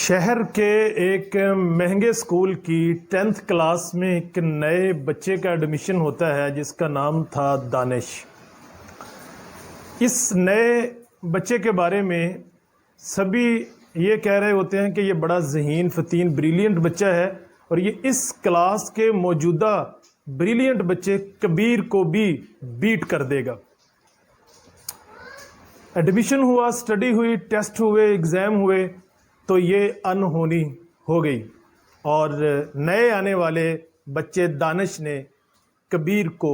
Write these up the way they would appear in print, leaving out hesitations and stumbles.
शहर के एक महंगे स्कूल की 10th क्लास में एक नए बच्चे का एडमिशन होता है जिसका नाम था दानिश। इस नए बच्चे के बारे में सभी ये कह रहे होते हैं कि ये बड़ा ज़हीन फ़तीन ब्रिलियंट बच्चा है और ये इस क्लास के मौजूदा ब्रिलियंट बच्चे कबीर को भी बीट कर देगा। एडमिशन हुआ, स्टडी हुई, टेस्ट हुए, एग्ज़ाम हुए, तो ये अनहोनी हो गई और नए आने वाले बच्चे दानिश ने कबीर को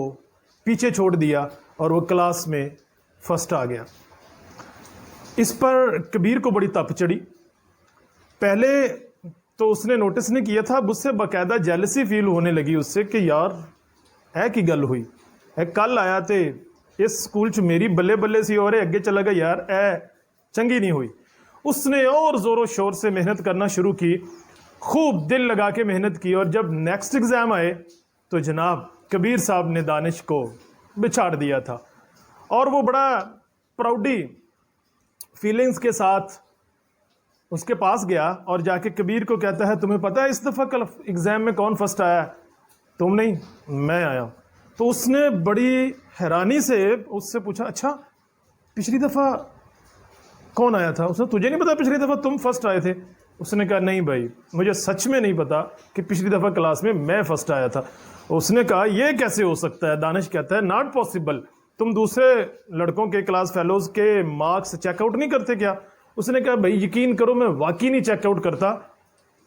पीछे छोड़ दिया और वो क्लास में फर्स्ट आ गया। इस पर कबीर को बड़ी तप चढ़ी। पहले तो उसने नोटिस नहीं किया था, अब उससे बाकायदा जेलसी फील होने लगी उससे कि यार है की गल हुई है, कल आया थे इस स्कूल च मेरी बल्ले बल्ले सी और अगे चला गया यार, चंगी नहीं हुई। उसने और ज़ोरों शोर से मेहनत करना शुरू की, खूब दिल लगा के मेहनत की और जब नेक्स्ट एग्ज़ाम आए तो जनाब कबीर साहब ने दानिश को बिछाड़ दिया था और वो बड़ा प्राउडी फीलिंग्स के साथ उसके पास गया और जाके कबीर को कहता है, तुम्हें पता है इस दफ़ा कल एग्ज़ाम में कौन फर्स्ट आया? तुम नहीं, मैं आया। तो उसने बड़ी हैरानी से उससे पूछा, अच्छा पिछली दफ़ा कौन आया था? उसने, तुझे नहीं पता पिछली दफ़ा तुम फर्स्ट आए थे? उसने कहा, नहीं भाई, मुझे सच में नहीं पता कि पिछली दफ़ा क्लास में मैं फर्स्ट आया था। उसने कहा, ये कैसे हो सकता है? दानिश कहता है, नॉट पॉसिबल। तुम दूसरे लड़कों के क्लास फेलोज़ के मार्क्स चेकआउट नहीं करते क्या? उसने कहा, भाई यकीन करो मैं वाकई नहीं चेकआउट करता।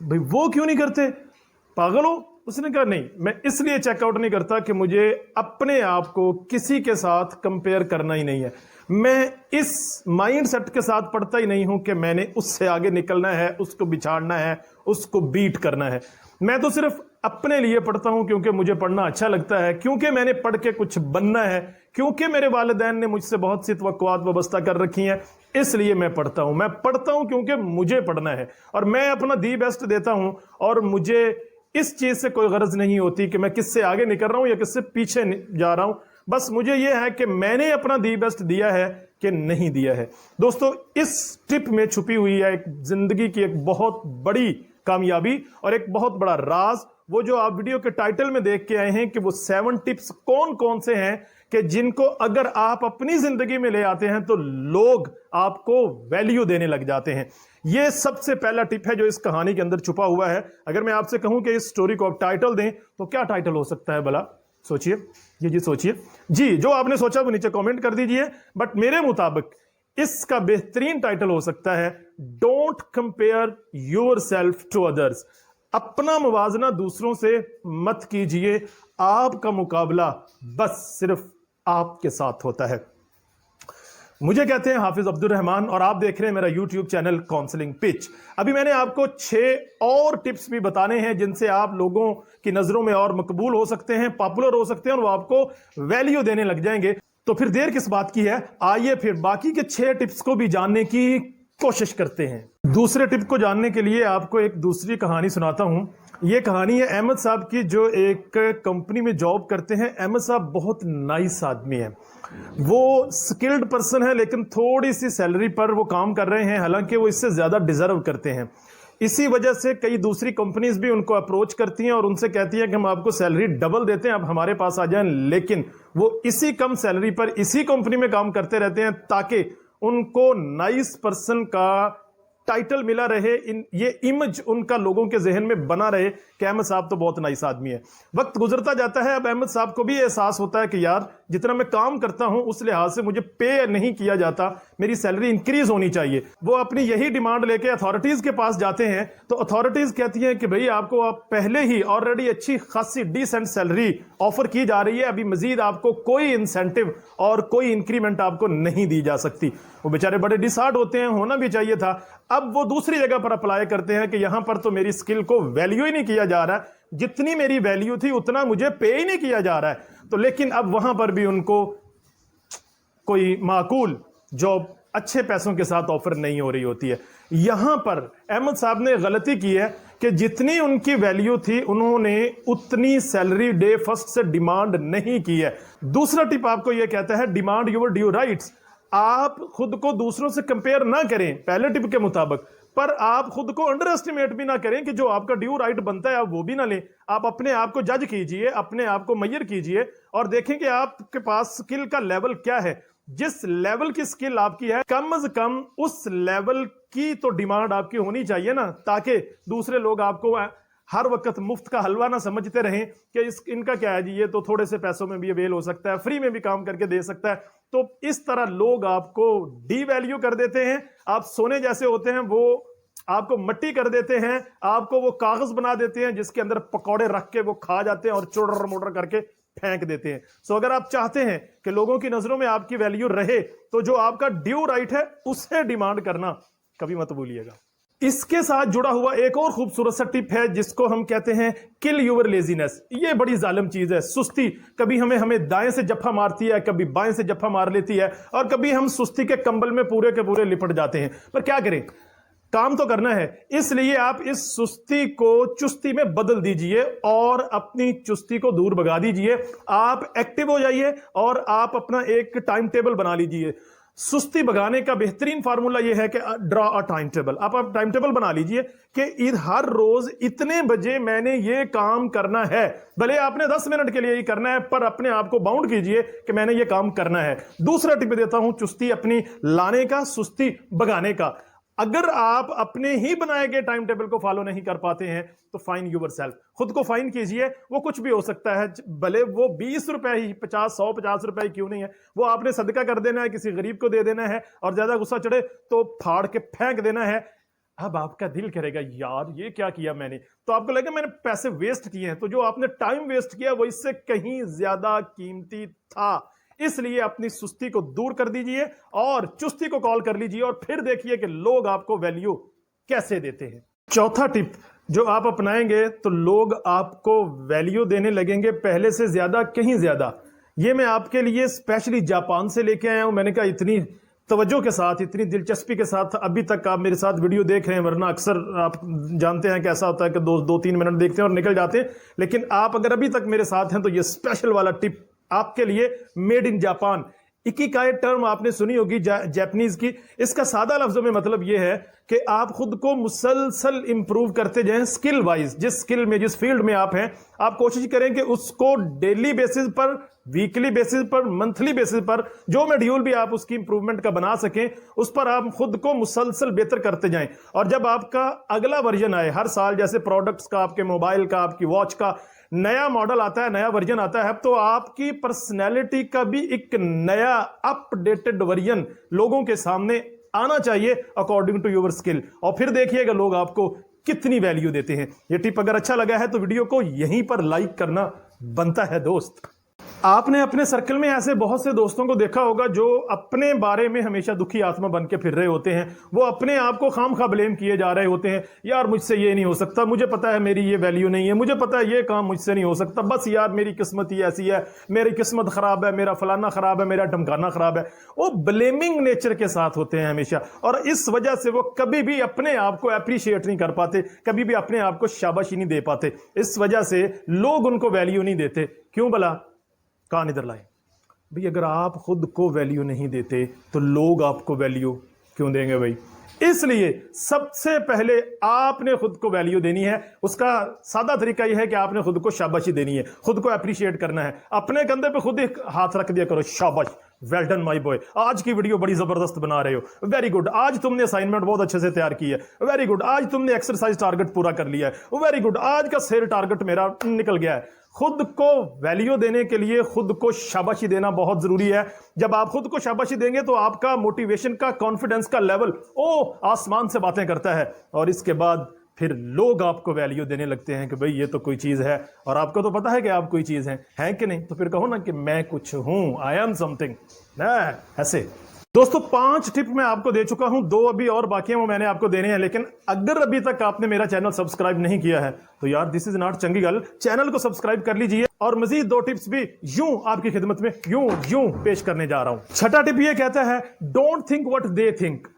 भाई वो क्यों नहीं करते, पागल हो? उसने कहा, नहीं, मैं इसलिए चेकआउट नहीं करता कि मुझे अपने आप को किसी के साथ कंपेयर करना ही नहीं है। मैं इस माइंड सेट के साथ पढ़ता ही नहीं हूं कि मैंने उससे आगे निकलना है, उसको बिछाड़ना है, उसको बीट करना है। मैं तो सिर्फ अपने लिए पढ़ता हूं क्योंकि मुझे पढ़ना अच्छा लगता है, क्योंकि मैंने पढ़ के कुछ बनना है, क्योंकि मेरे वालिदैन ने मुझसे बहुत सी तवक्कुआत वाबस्ता कर रखी हैं, इसलिए मैं पढ़ता हूं। मैं पढ़ता हूं क्योंकि मुझे पढ़ना है और मैं अपना दी बेस्ट देता हूं और मुझे इस चीज से कोई गरज नहीं होती कि मैं किससे आगे निकल रहा हूं या किससे पीछे जा रहा हूं। बस मुझे यह है कि मैंने अपना दी बेस्ट दिया है कि नहीं दिया है। दोस्तों, इस टिप में छुपी हुई है एक जिंदगी की एक बहुत बड़ी कामयाबी और एक बहुत बड़ा राज। वो जो आप वीडियो के टाइटल में देख के आए हैं कि वो 7 टिप्स कौन कौन से हैं कि जिनको अगर आप अपनी जिंदगी में ले आते हैं तो लोग आपको वैल्यू देने लग जाते हैं। ये सबसे पहला टिप है जो इस कहानी के अंदर छुपा हुआ है। अगर मैं आपसे कहूं कि इस स्टोरी को आप टाइटल दें तो क्या टाइटल हो सकता है भला? सोचिए, जी सोचिए जी, जो आपने सोचा वो नीचे कमेंट कर दीजिए। बट मेरे मुताबिक इसका बेहतरीन टाइटल हो सकता है, don't compare yourself to others. अपना मुवाजना दूसरों से मत कीजिए, आपका मुकाबला बस सिर्फ आपके साथ होता है। मुझे कहते हैं हाफिज अब्दुल रहमान और आप देख रहे हैं मेरा YouTube चैनल काउंसलिंग पिच। अभी मैंने आपको 6 और टिप्स भी बताने हैं जिनसे आप लोगों की नजरों में और मकबूल हो सकते हैं, पॉपुलर हो सकते हैं और वो आपको वैल्यू देने लग जाएंगे। तो फिर देर किस बात की है, आइए फिर बाकी के 6 टिप्स को भी जानने की कोशिश करते हैं। दूसरे टिप को जानने के लिए आपको एक दूसरी कहानी सुनाता हूं। यह कहानी है अहमद साहब की जो एक कंपनी में जॉब करते हैं। अहमद साहब बहुत नाइस आदमी है, वो स्किल्ड पर्सन है लेकिन थोड़ी सी सैलरी पर वो काम कर रहे हैं, हालांकि वो इससे ज्यादा डिजर्व करते हैं। इसी वजह से कई दूसरी कंपनीज भी उनको अप्रोच करती हैं और उनसे कहती हैं कि हम आपको सैलरी डबल देते हैं, आप हमारे पास आ जाएं, लेकिन वो इसी कम सैलरी पर इसी कंपनी में काम करते रहते हैं ताकि उनको नाइस पर्सन का टाइटल मिला रहे, ये इमेज उनका लोगों के जहन में बना रहे कि अहमद साहब तो बहुत नाइस आदमी है। वक्त गुजरता जाता है, अब अहमद साहब को भी एहसास होता है कि यार जितना मैं काम करता हूं उस लिहाज से मुझे पे नहीं किया जाता, मेरी सैलरी इंक्रीज होनी चाहिए। वो अपनी यही डिमांड लेके अथॉरिटीज के पास जाते हैं तो अथॉरिटीज कहती हैं कि भाई आपको आप पहले ही ऑलरेडी अच्छी खासी डिसेंट सैलरी ऑफर की जा रही है, अभी मजीद आपको कोई इंसेंटिव और कोई इंक्रीमेंट आपको नहीं दी जा सकती। वो बेचारे बड़े डिसहार्ट होते हैं, होना भी चाहिए था। अब वो दूसरी जगह पर अप्लाई करते हैं कि यहां पर तो मेरी स्किल को वैल्यू ही नहीं किया जा रहा है, जितनी मेरी वैल्यू थी उतना मुझे पे ही नहीं किया जा रहा है। तो लेकिन अब वहां पर भी उनको कोई माकूल जॉब अच्छे पैसों के साथ ऑफर नहीं हो रही होती है। यहां पर अहमद साहब ने गलती की है कि जितनी उनकी वैल्यू थी उन्होंने उतनी सैलरी डे फर्स्ट से डिमांड नहीं की है। दूसरा टिप आपको यह कहता है, डिमांड योर ड्यू राइट्स। आप खुद को दूसरों से कंपेयर ना करें। पहले टिप के मुताबिक पर आप खुद को अंडर एस्टिमेट भी ना करें कि जो आपका ड्यू राइट बनता है आप वो भी ना लें। आप अपने आप को जज कीजिए, अपने आप को मैयर कीजिए और देखें कि आपके पास स्किल का लेवल क्या है। जिस लेवल की स्किल आपकी है कम से कम उस लेवल की तो डिमांड आपकी होनी चाहिए ना, ताकि दूसरे लोग आपको हर वक्त मुफ्त का हलवा ना समझते रहें कि इनका क्या है जी, ये तो थोड़े से पैसों में भी अवेल हो सकता है, फ्री में भी काम करके दे सकता है। तो इस तरह लोग आपको डी वैल्यू कर देते हैं। आप सोने जैसे होते हैं, वो आपको मट्टी कर देते हैं, आपको वो कागज बना देते हैं जिसके अंदर पकौड़े रख के वो खा जाते हैं और चोडर मोडर करके फेंक देते हैं। सो अगर आप चाहते हैं कि लोगों की नजरों में आपकी वैल्यू रहे तो जो आपका ड्यू राइट है उसे डिमांड करना कभी मत भूलिएगा। इसके साथ जुड़ा हुआ एक और खूबसूरत सा टिप है जिसको हम कहते हैं किल यूर लेजीनेस। ये बड़ी जालिम चीज है, सुस्ती। कभी हमें दाएं से जफ्फा मारती है, कभी बाएं से जफ्फा मार लेती है और कभी हम सुस्ती के कंबल में पूरे के पूरे लिपट जाते हैं। पर क्या करें, काम तो करना है। इसलिए आप इस सुस्ती को चुस्ती में बदल दीजिए और अपनी चुस्ती को दूर भगा दीजिए। आप एक्टिव हो जाइए और आप अपना एक टाइम टेबल बना लीजिए। सुस्ती भगाने का बेहतरीन फार्मूला यह है कि ड्रॉ अ टाइम टेबल। आप टाइम टेबल बना लीजिए कि हर रोज इतने बजे मैंने ये काम करना है। भले आपने 10 मिनट के लिए ही करना है, पर अपने आप को बाउंड कीजिए कि मैंने ये काम करना है। दूसरा टिप देता हूं चुस्ती अपनी लाने का, सुस्ती भगाने का। अगर आप अपने ही बनाए गए टाइम टेबल को फॉलो नहीं कर पाते हैं तो फाइन योरसेल्फ, खुद को फाइन कीजिए। वो कुछ भी हो सकता है, भले वो 20 रुपए ही, 50 रुपए ही क्यों नहीं है, वो आपने सदका कर देना है, किसी गरीब को दे देना है और ज्यादा गुस्सा चढ़े तो फाड़ के फेंक देना है। अब आपका दिल करेगा यार ये क्या किया मैंने, तो आपको लगेगा मैंने पैसे वेस्ट किए हैं। तो जो आपने टाइम वेस्ट किया वो इससे कहीं ज्यादा कीमती था। इसलिए अपनी सुस्ती को दूर कर दीजिए और चुस्ती को कॉल कर लीजिए और फिर देखिए कि लोग आपको वैल्यू कैसे देते हैं। चौथा टिप जो आप अपनाएंगे तो लोग आपको वैल्यू देने लगेंगे पहले से ज्यादा, कहीं ज्यादा। ये मैं आपके लिए स्पेशली जापान से लेके आया हूं। मैंने कहा इतनी तवज्जो के साथ, इतनी दिलचस्पी के साथ अभी तक आप मेरे साथ वीडियो देख रहे हैं, वरना अक्सर आप जानते हैं कैसा होता है कि 2-3 मिनट देखते हैं और निकल जाते हैं। लेकिन आप अगर अभी तक मेरे साथ हैं तो ये स्पेशल वाला टिप आपके लिए made in Japan. Ikigai term आपने सुनी होगी जापानीज की। इसका सादा लफ्जों में मतलब यह है कि आप खुद को मुसलसल इंप्रूव करते जाएं स्किल वाइज। जिस स्किल में, जिस फील्ड में आप हैं, आप कोशिश करें कि उसको डेली बेसिस पर, वीकली बेसिस पर, मंथली बेसिस पर जो मॉड्यूल भी आप उसकी इंप्रूवमेंट का बना सकें, उस पर आप खुद को मुसलसल बेहतर करते जाएं। और जब आपका अगला वर्जन आए, हर साल जैसे प्रोडक्ट्स का, आपके मोबाइल का, आपकी वॉच का नया मॉडल आता है, नया वर्जन आता है, तो आपकी पर्सनैलिटी का भी एक नया अपडेटेड वर्जन लोगों के सामने आना चाहिए अकॉर्डिंग टू योर स्किल। और फिर देखिएगा लोग आपको कितनी वैल्यू देते हैं। ये टिप अगर अच्छा लगा है तो वीडियो को यहीं पर लाइक करना बनता है दोस्त। आपने अपने सर्कल में ऐसे बहुत से दोस्तों को देखा होगा जो अपने बारे में हमेशा दुखी आत्मा बन के फिर रहे होते हैं। वो अपने आप को खामखा ब्लेम किए जा रहे होते हैं, यार मुझसे ये नहीं हो सकता, मुझे पता है मेरी ये वैल्यू नहीं है, मुझे पता है ये काम मुझसे नहीं हो सकता, बस यार मेरी किस्मत ही ऐसी है, मेरी किस्मत खराब है, मेरा फलाना खराब है, मेरा ढमकाना खराब है। वो ब्लेमिंग नेचर के साथ होते हैं हमेशा, और इस वजह से वो कभी भी अपने आप को अप्रिशिएट नहीं कर पाते, कभी भी अपने आप को शाबाशी नहीं दे पाते। इस वजह से लोग उनको वैल्यू नहीं देते। क्यों भला? कान इधर लाए भाई। अगर आप खुद को वैल्यू नहीं देते तो लोग आपको वैल्यू क्यों देंगे भाई? इसलिए सबसे पहले आपने खुद को वैल्यू देनी है। उसका सादा तरीका यह है कि आपने खुद को शाबाशी देनी है, खुद को अप्रिशिएट करना है। अपने कंधे पे खुद एक हाथ रख दिया करो, शाबाश, वेल डन माय बॉय, आज की वीडियो बड़ी जबरदस्त बना रहे हो, वेरी गुड, आज तुमने असाइनमेंट बहुत अच्छे से तैयार की है, वेरी गुड, आज तुमने एक्सरसाइज टारगेट पूरा कर लिया है, वेरी गुड, आज का सेल टारगेट मेरा निकल गया है। खुद को वैल्यू देने के लिए खुद को शाबाशी देना बहुत जरूरी है। जब आप खुद को शाबाशी देंगे तो आपका मोटिवेशन का, कॉन्फिडेंस का लेवल आसमान से बातें करता है, और इसके बाद फिर लोग आपको वैल्यू देने लगते हैं कि भाई ये तो कोई चीज है। और आपको तो पता है कि आप कोई चीज हैं कि नहीं? तो फिर कहो ना कि मैं कुछ हूं, आई एम समथिंग, ऐसे। दोस्तों 5 टिप मैं आपको दे चुका हूं, 2 अभी और बाकी हैं, वो मैंने आपको देने हैं। लेकिन अगर अभी तक आपने मेरा चैनल सब्सक्राइब नहीं किया है तो यार दिस इज नॉट चंगीगल, चैनल को सब्सक्राइब कर लीजिए। और मजीद 2 टिप्स भी यूं आपकी खिदमत में यूं पेश करने जा रहा हूं। छठा टिप ये कहता है don't think what they think.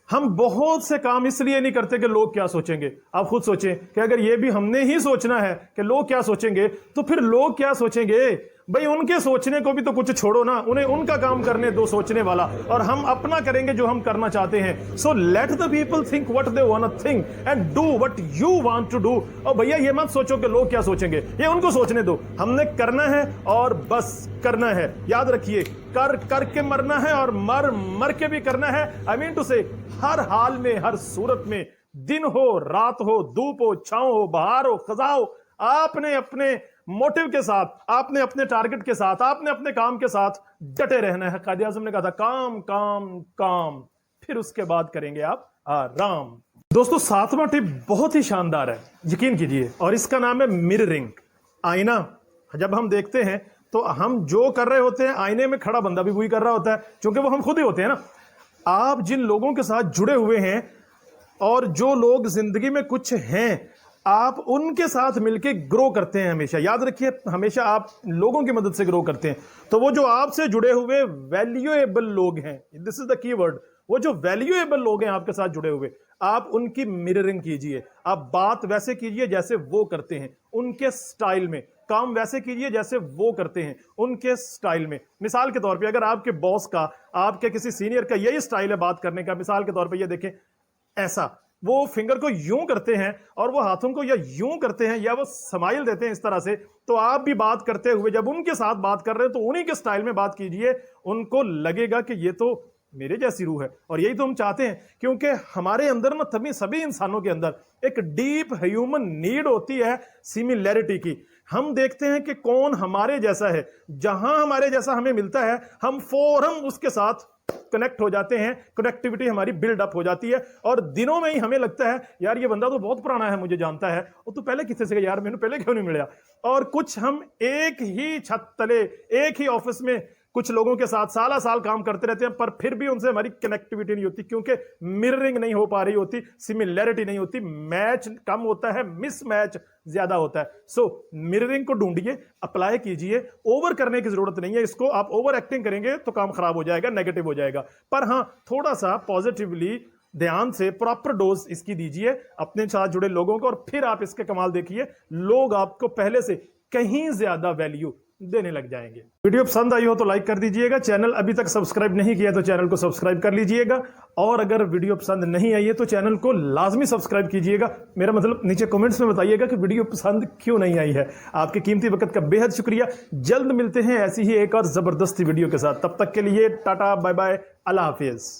हम बहुत से काम इसलिए नहीं करते कि लोग क्या सोचेंगे। आप खुद सोचें कि अगर ये भी हमने ही सोचना है कि लोग क्या सोचेंगे, तो फिर लोग क्या सोचेंगे? भाई उनके सोचने को भी तो कुछ छोड़ो ना, उन्हें उनका काम करने दो सोचने वाला, और हम अपना करेंगे जो हम करना चाहते हैं। So let the people think what they want to think and do what you want to do. और भैया ये मत सोचो कि लोग क्या सोचेंगे, ये उनको सोचने दो, हमने करना है और बस करना है। याद रखिए, कर करके मरना है और मर मर के भी करना है। आई मीन टू से हर हाल में, हर सूरत में, दिन हो रात हो, धूप हो छांव हो, बहार हो खजा हो, आपने अपने मोटिव के साथ, आपने अपने टारगेट के साथ, आपने अपने काम के साथ डटे रहना है। कायदे आज़म ने कहा था काम काम काम, फिर उसके बाद करेंगे आप आराम। दोस्तों 7वां टिप बहुत ही शानदार है, यकीन कीजिए, और इसका नाम है मिररिंग। आईना जब हम देखते हैं तो हम जो कर रहे होते हैं, आईने में खड़ा बंदा भी वही कर रहा होता है, क्योंकि वो हम खुद ही होते हैं ना। आप जिन लोगों के साथ जुड़े हुए हैं और जो लोग जिंदगी में कुछ हैं, आप उनके साथ मिलके ग्रो करते हैं। हमेशा याद रखिए, हमेशा आप लोगों की मदद से ग्रो करते हैं। तो वो जो आपसे जुड़े हुए वैल्यूएबल लोग हैं, दिस इज द कीवर्ड, वो जो वैल्यूएबल लोग हैं आपके साथ जुड़े हुए, आप उनकी मिररिंग कीजिए। आप बात वैसे कीजिए जैसे वो करते हैं, उनके स्टाइल में। काम वैसे कीजिए जैसे वो करते हैं, उनके स्टाइल में। मिसाल के तौर पे अगर आपके बॉस का, आपके किसी सीनियर का यही स्टाइल है बात करने का, मिसाल के तौर पे ये देखें, ऐसा वो फिंगर को यूं करते हैं और वो हाथों को या यूं करते हैं या वो स्माइल देते हैं इस तरह से, तो आप भी बात करते हुए जब उनके साथ बात कर रहे हैं तो उन्हीं के स्टाइल में बात कीजिए। उनको लगेगा कि ये तो मेरे जैसी रूह है, और यही तो हम चाहते हैं, क्योंकि हमारे अंदर ना, तभी सभी इंसानों के अंदर एक डीप ह्यूमन नीड होती है सिमिलैरिटी की। हम देखते हैं कि कौन हमारे जैसा है, जहां हमारे जैसा हमें मिलता है हम फौरन उसके साथ कनेक्ट हो जाते हैं, कनेक्टिविटी हमारी बिल्डअप हो जाती है, और दिनों में ही हमें लगता है यार ये बंदा तो बहुत पुराना है, मुझे जानता है, और तू पहले किससे से, यार मैंने पहले क्यों नहीं मिला। और कुछ हम एक ही छत तले, एक ही ऑफिस में कुछ लोगों के साथ साला साल काम करते रहते हैं, पर फिर भी उनसे हमारी कनेक्टिविटी नहीं होती, क्योंकि मिररिंग नहीं हो पा रही होती, सिमिलैरिटी नहीं होती, मैच कम होता है, मिसमैच ज्यादा होता है। सो मिररिंग को ढूंढिए, अप्लाई कीजिए, ओवर करने की जरूरत नहीं है इसको। आप ओवर एक्टिंग करेंगे तो काम खराब हो जाएगा, नेगेटिव हो जाएगा। पर हाँ, थोड़ा सा पॉजिटिवली ध्यान से प्रॉपर डोज इसकी दीजिए अपने साथ जुड़े लोगों को, और फिर आप इसके कमाल देखिए, लोग आपको पहले से कहीं ज्यादा वैल्यू देने लग जाएंगे। वीडियो पसंद आई हो तो लाइक कर दीजिएगा, चैनल अभी तक सब्सक्राइब नहीं किया तो चैनल को सब्सक्राइब कर लीजिएगा, और अगर वीडियो पसंद नहीं आई है तो चैनल को लाजमी सब्सक्राइब कीजिएगा। मेरा मतलब नीचे कमेंट्स में बताइएगा कि वीडियो पसंद क्यों नहीं आई है। आपके कीमती वक्त का बेहद शुक्रिया। जल्द मिलते हैं ऐसी ही एक और जबरदस्त वीडियो के साथ, तब तक के लिए टाटा बाय बाय, अल्लाह हाफिज।